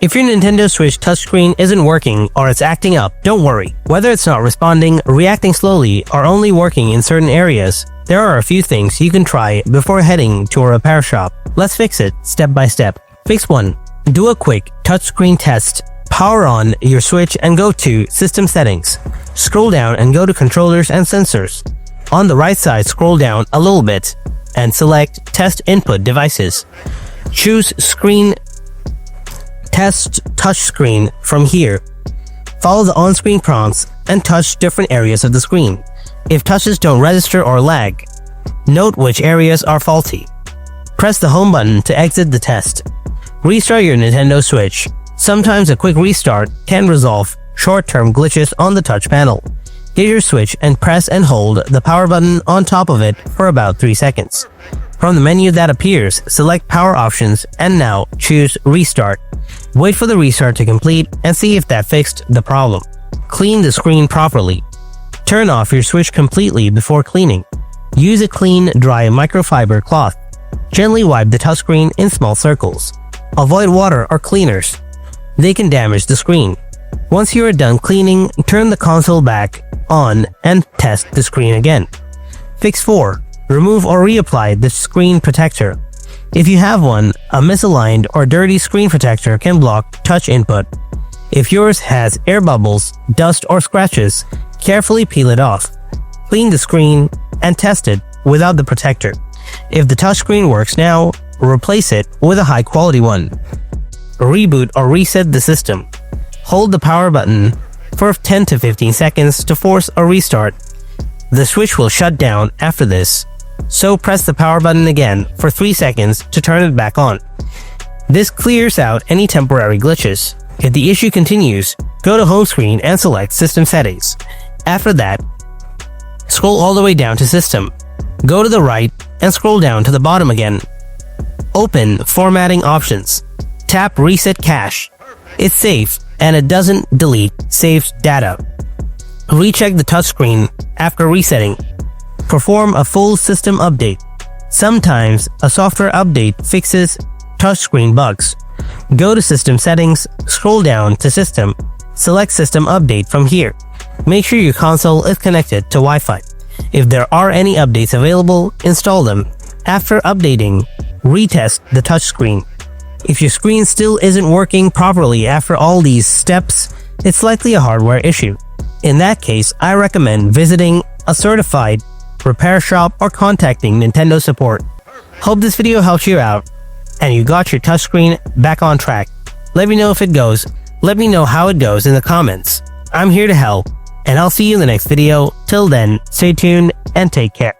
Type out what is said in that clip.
If your Nintendo Switch touchscreen isn't working or it's acting up, don't worry. Whether it's not responding, reacting slowly, or only working in certain areas, there are a few things you can try before heading to a repair shop. Let's fix it step by step. Fix 1. Do a quick touchscreen test. Power on your Switch and go to System Settings. Scroll down and go to Controllers and Sensors. On the right side, scroll down a little bit and select Test Input Devices. Choose Screen Test Touchscreen from here. Follow the on-screen prompts and touch different areas of the screen. If touches don't register or lag, note which areas are faulty. Press the home button to exit the test. Restart your Nintendo Switch. Sometimes a quick restart can resolve short-term glitches on the touch panel. Get your Switch and press and hold the power button on top of it for about 3 seconds. From the menu that appears, select Power Options and now choose Restart. Wait for the restart to complete and see if that fixed the problem. Clean the screen properly. Turn off your Switch completely before cleaning. Use a clean, dry microfiber cloth. Gently wipe the touchscreen in small circles. Avoid water or cleaners. They can damage the screen. Once you are done cleaning, turn the console back on and test the screen again. Fix 4. Remove or reapply the screen protector. If you have one, a misaligned or dirty screen protector can block touch input. If yours has air bubbles, dust, or scratches, carefully peel it off. Clean the screen and test it without the protector. If the touchscreen works now, replace it with a high-quality one. Reboot or reset the system. Hold the power button for 10 to 15 seconds to force a restart. The Switch will shut down after this, so press the power button again for 3 seconds to turn it back on. This clears out any temporary glitches. If the issue continues, go to home screen and select System Settings. After that, scroll all the way down to System. Go to the right and scroll down to the bottom again. Open Formatting Options. Tap Reset Cache. It's safe and it doesn't delete saved data. Recheck the touchscreen after resetting. Perform a full system update. Sometimes a software update fixes touchscreen bugs. Go to System Settings, scroll down to System, select System Update from here. Make sure your console is connected to Wi-Fi. If there are any updates available, install them. After updating, retest the touchscreen. If your screen still isn't working properly after all these steps, it's likely a hardware issue. In that case, I recommend visiting a certified repair shop or contacting Nintendo support. Hope this video helps you out and you got your touchscreen back on track. Let me know if it goes. Let me know how it goes in the comments. I'm here to help, and I'll see you in the next video. Till then, stay tuned and take care.